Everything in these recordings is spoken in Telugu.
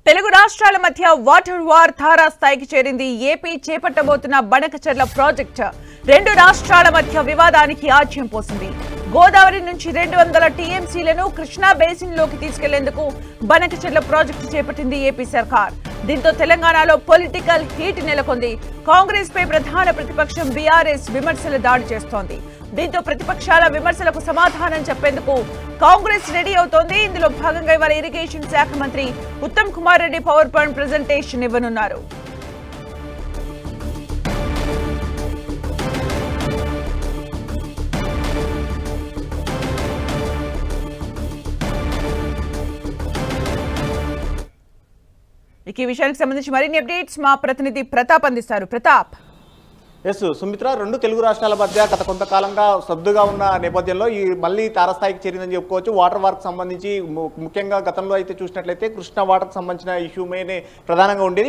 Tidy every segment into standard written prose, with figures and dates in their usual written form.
తెలుగు రాష్ట్రాల మధ్య వాటర్ వార్ తారాస్థాయికి చేరింది. ఏపీ చేపట్టబోతున్న బనకచెర్ల ప్రాజెక్టు రెండు రాష్ట్రాల మధ్య వివాదానికి ఆజ్యం పోసింది. గోదావరి నుంచి 200 టీఎంసీలను కృష్ణా బేసిన్ లోకి తీసుకెళ్లేందుకు బనకచెర్ల ప్రాజెక్టు చేపట్టింది ఏపీ సర్కార్. దీంతో తెలంగాణలో పొలిటికల్ హీట్ నెలకొంది. కాంగ్రెస్ పై ప్రధాన ప్రతిపక్షం బీఆర్ఎస్ విమర్శల దాడి చేస్తోంది. దీంతో ప్రతిపక్షాల విమర్శలకు సమాధానం చెప్పేందుకు కాంగ్రెస్ రెడీ అవుతోంది. ఇందులో భాగంగా ఇవాళ ఇరిగేషన్ శాఖ మంత్రి Uttam Kumar Reddy power point presentation ఇవ్వనున్నారు. ఈ విషయానికి సంబంధించి మరిన్ని అప్డేట్స్ మా ప్రతినిధి ప్రతాప్ అందిస్తారు. ప్రతాప్. సుమిత్ర, రెండు తెలుగు రాష్ట్రాల మధ్య గత కొంతకాలంగా సద్దుగా ఉన్న నేపథ్యంలో ఈ మళ్ళీ తారస్థాయికి చేరిందని చెప్పుకోవచ్చు. వాటర్ వార్క్ సంబంధించి ముఖ్యంగా గతంలో అయితే చూసినట్లయితే కృష్ణా వాటర్కి సంబంధించిన ఇష్యూ మీదే ప్రధానంగా ఉండేది.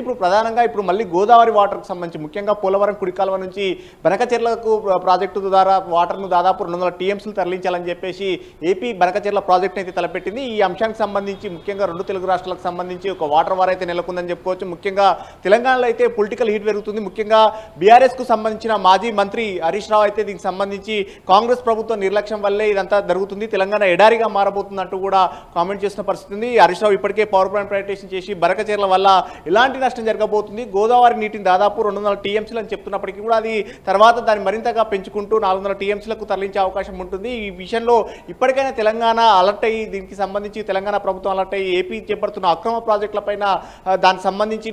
ఇప్పుడు మళ్ళీ గోదావరి వాటర్కి సంబంధించి ముఖ్యంగా పోలవరం కుడికాలువ నుంచి బనకచెర్లకు ప్రాజెక్టు ద్వారా వాటర్ను దాదాపు 200 టీఎంసీలు తరలించాలని చెప్పేసి ఏపీ బనకచెర్ల ప్రాజెక్టును అయితే తలపెట్టింది. ఈ అంశానికి సంబంధించి ముఖ్యంగా రెండు తెలుగు రాష్ట్రాలకు సంబంధించి ఒక వాటర్ వార్ అయితే నెలకొందని చెప్పుకోవచ్చు. ముఖ్యంగా తెలంగాణలో అయితే పొలిటికల్ హీట్ పెరుగుతుంది. ముఖ్యంగా బీఆర్ఎస్కు సంబంధించిన మాజీ మంత్రి హరీష్ రావు అయితే దీనికి సంబంధించి కాంగ్రెస్ ప్రభుత్వం నిర్లక్ష్యం వల్లే ఇదంతా జరుగుతుంది, తెలంగాణ ఎడారిగా మారబోతుందంటూ కూడా కామెంట్ చేసిన పరిస్థితి ఉంది. హరీష్ రావు ఇప్పటికే పవర్ పాయింట్ ప్రజెంటేషన్ చేసి బనకచెర్ల వల్ల ఎలాంటి నష్టం జరగబోతుంది, గోదావరి నీటిని దాదాపు 200 టీఎంసీలు అని చెప్తున్నప్పటికీ కూడా అది తర్వాత దాన్ని మరింతగా పెంచుకుంటూ 400 టీఎంసీలకు తరలించే అవకాశం ఉంటుంది. ఈ విషయంలో ఇప్పటికైనా తెలంగాణ అలర్ట్ అయ్యి దీనికి సంబంధించి తెలంగాణ ప్రభుత్వం అలర్ట్ అయ్యి ఏపీ చేపడుతున్న అక్రమ ప్రాజెక్టులపైన దానికి సంబంధించి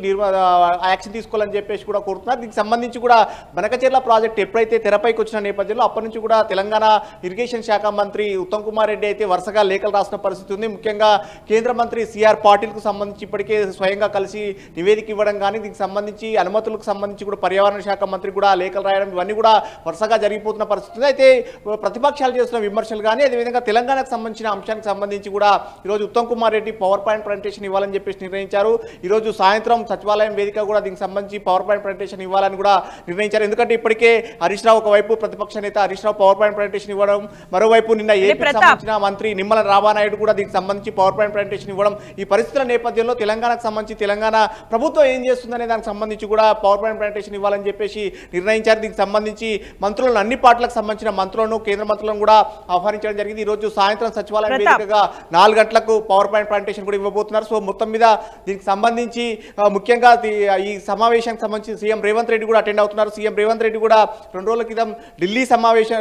యాక్షన్ తీసుకోవాలని చెప్పేసి కూడా కోరుతున్నారు. దీనికి సంబంధించి కూడా బనకచెర్ల ప్రాజెక్ట్ ఎప్పుడైతే తెరపైకి వచ్చిన నేపథ్యంలో అప్పటి నుంచి కూడా తెలంగాణ ఇరిగేషన్ శాఖ మంత్రి ఉత్తమ్ కుమార్ రెడ్డి అయితే వరుసగా లేఖలు రాసిన పరిస్థితి ఉంది. ముఖ్యంగా కేంద్ర మంత్రి సిఆర్ పాటిల్కు సంబంధించి ఇప్పటికే స్వయంగా కలిసి నివేదిక ఇవ్వడం కానీ దీనికి సంబంధించి అనుమతులకు సంబంధించి కూడా పర్యావరణ శాఖ మంత్రి కూడా లేఖలు రాయడం ఇవన్నీ కూడా వరుసగా జరిగిపోతున్న పరిస్థితి ఉంది. అయితే ప్రతిపక్షాలు చేస్తున్న విమర్శలు కానీ అదేవిధంగా తెలంగాణకు సంబంధించిన అంశానికి సంబంధించి కూడా ఈరోజు Uttam Kumar Reddy power point presentation ఇవ్వాలని చెప్పేసి నిర్ణయించారు. ఈరోజు సాయంత్రం సచివాలయం వేదిక కూడా దీనికి సంబంధించి పవర్ పాయింట్ ప్రజెంటేషన్ ఇవ్వాలని కూడా నిర్ణయించారు. ఎందుకంటే ఇప్పటికే హరీష్ రావు ఒకవైపు ప్రతిపక్ష నేత Harish Rao power point presentation ఇవ్వడం, మరోవైపు నిన్న ఏపీకి సంబంధించిన మంత్రి నిమ్మల రామానాయుడు కూడా దీనికి సంబంధించి పవర్ పాయింట్ ప్రజెంటేషన్ ఇవ్వడం, ఈ పరిస్థితుల నేపథ్యంలో తెలంగాణకు సంబంధించి తెలంగాణ ప్రభుత్వం ఏం చేస్తుందనే దానికి సంబంధించి కూడా పవర్ పాయింట్ ప్రజెంటేషన్ ఇవ్వాలని చెప్పేసి నిర్ణయించారు. దీనికి సంబంధించి మంత్రులను అన్ని పార్టీలకు సంబంధించిన మంత్రులను కేంద్ర మంత్రులను కూడా ఆహ్వానించడం జరిగింది. ఈ రోజు సాయంత్రం సచివాలయం వేదికగా 4 గంటలకు పవర్ పాయింట్ ప్రజెంటేషన్ కూడా ఇవ్వబోతున్నారు. సో మొత్తం మీద దీనికి సంబంధించి ముఖ్యంగా ఈ సమావేశానికి సంబంధించి సీఎం రేవంత్ రెడ్డి కూడా అటెండ్ అవుతున్నారు. సీఎం రేవంత్ రెడ్డి కూడా 2 రోజుల క్రితం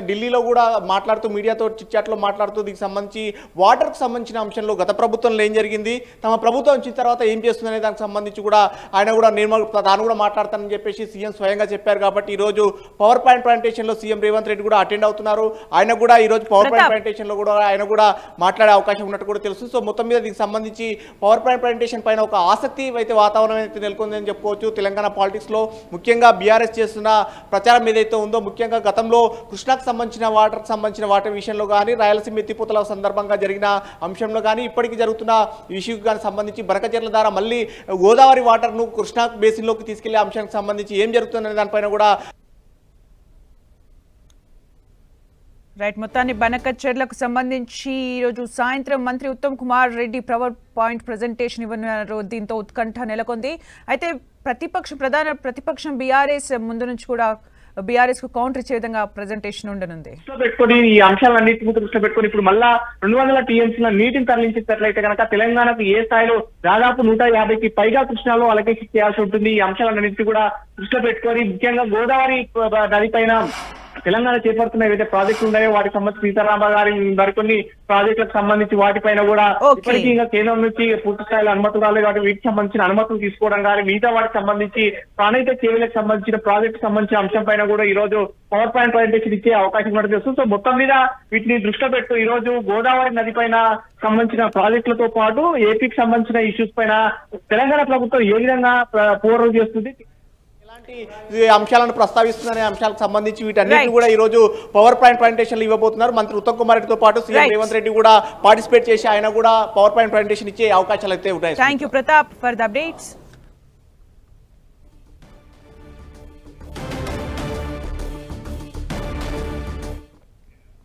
ఢిల్లీలో కూడా మాట్లాడుతూ మీడియాతో చిట్చాట్లో మాట్లాడుతూ దీనికి సంబంధించి వాటర్కు సంబంధించిన అంశంలో గత ప్రభుత్వంలో ఏం జరిగింది, తమ ప్రభుత్వం వచ్చిన తర్వాత ఏం చేస్తుందనే దానికి సంబంధించి కూడా ఆయన కూడా తాను కూడా మాట్లాడతానని చెప్పేసి సీఎం స్వయంగా చెప్పారు. కాబట్టి ఈరోజు పవర్ పాయింట్ ప్రజెంటేషన్లో సీఎం రేవంత్ రెడ్డి కూడా అటెండ్ అవుతున్నారు. ఆయన కూడా ఈరోజు పవర్ పాయింట్ ప్రజెంటేషన్లో కూడా ఆయన కూడా మాట్లాడే అవకాశం ఉన్నట్టు కూడా తెలుసు. సో మొత్తం మీద దీనికి సంబంధించి పవర్ పాయింట్ ప్రజెంటేషన్ పైన ఒక ఆసక్తి అయితే వాతావరణం అయితే నెలకొందని చెప్పుకోవచ్చు. తెలంగాణ పాలిటిక్స్లో ముఖ్యంగా బీఆర్ఎస్ చేస్తున్న ప్రచారం ఏదైతే ఉందో, ముఖ్యంగా గతంలో కృష్ణాకు సంబంధించిన వాటర్ విషయంలో కానీ రాయలసీమ ఎత్తిపోతల సందర్భంగా జరిగిన అంశంలో కానీ ఇప్పటికీ జరుగుతున్న ఇష్యూకి కానీ సంబంధించి బనకచెర్ల ద్వారా మళ్ళీ గోదావరి వాటర్ను కృష్ణా బేసిన్లోకి తీసుకెళ్లే అంశానికి సంబంధించి ఏం జరుగుతుందనే దానిపైన కూడా మొత్తాన్ని బనకచెర్లకు సంబంధించి ఈరోజు సాయంత్రం మంత్రి Uttam Kumar Reddy power point presentation ఇవ్వనున్నారు. దీంతో ఉత్కంఠ నెలకొంది. అయితే ప్రధాన ప్రతిపక్షం బీఆర్ఎస్ ముందు నుంచి కూడా బీఆర్ఎస్ కు కౌంటర్ ఇచ్చే విధంగా ప్రెజెంటేషన్ ఉండనుంది. పెట్టుకొని ఈ అంశాలన్నింటినీ దృష్టిలో పెట్టుకొని ఇప్పుడు మళ్ళా 200 టీఎంసీల నీటిని తరలించేటట్లయితే కనుక తెలంగాణకు ఏ స్థాయిలో దాదాపు 150కి పైగా కృష్ణాలో అలకేషన్ చేయాల్సి ఉంటుంది. ఈ అంశాలన్నింటినీ కూడా దృష్టిలో పెట్టుకొని ముఖ్యంగా గోదావరి నది పైన తెలంగాణ చేపడుతున్న ఏవైతే ప్రాజెక్టులు ఉన్నాయో వాటికి సంబంధించి సీతారామ గారి మరికొన్ని ప్రాజెక్టులకు సంబంధించి వాటిపైన కూడా ఇప్పటికీ ఇంకా కేంద్రం నుంచి పూర్తి స్థాయిలో అనుమతులు రాలేదు. కాబట్టి వీటికి సంబంధించిన అనుమతులు తీసుకోవడం కానీ మిగతా వాటికి సంబంధించి ప్రాణహిత చేవలకు సంబంధించిన ప్రాజెక్టు సంబంధించిన అంశం పైన కూడా ఈ రోజు పవర్ పాయింట్ ప్రజెంటేషన్ ఇచ్చే అవకాశం కూడా తెలుస్తుంది. సో మొత్తం మీద వీటిని దృష్టిలో పెట్టు ఈ రోజు గోదావరి నది పైన సంబంధించిన ప్రాజెక్టులతో పాటు ఏపీకి సంబంధించిన ఇష్యూస్ పైన తెలంగాణ ప్రభుత్వం ఏ విధంగా పోరాటం చేస్తుంది, అంశాలను ప్రస్తావిస్తుందనే అంశాలకు సంబంధించి వీటన్నిటిని కూడా ఈ రోజు పవర్ పాయింట్ ప్రజెంటేషన్లు ఇవ్వబోతున్నారు. మంత్రి ఉత్తమ్ కుమార్ రెడ్డితో పాటు సీఎం రేవంత్ రెడ్డి కూడా పార్టిసిపేట్ చేసి ఆయన కూడా పవర్ పాయింట్ ప్రజెంటేషన్ ఇచ్చే అవకాశాలు అయితే ఉంటాయి. Thank you Pratap for the updates.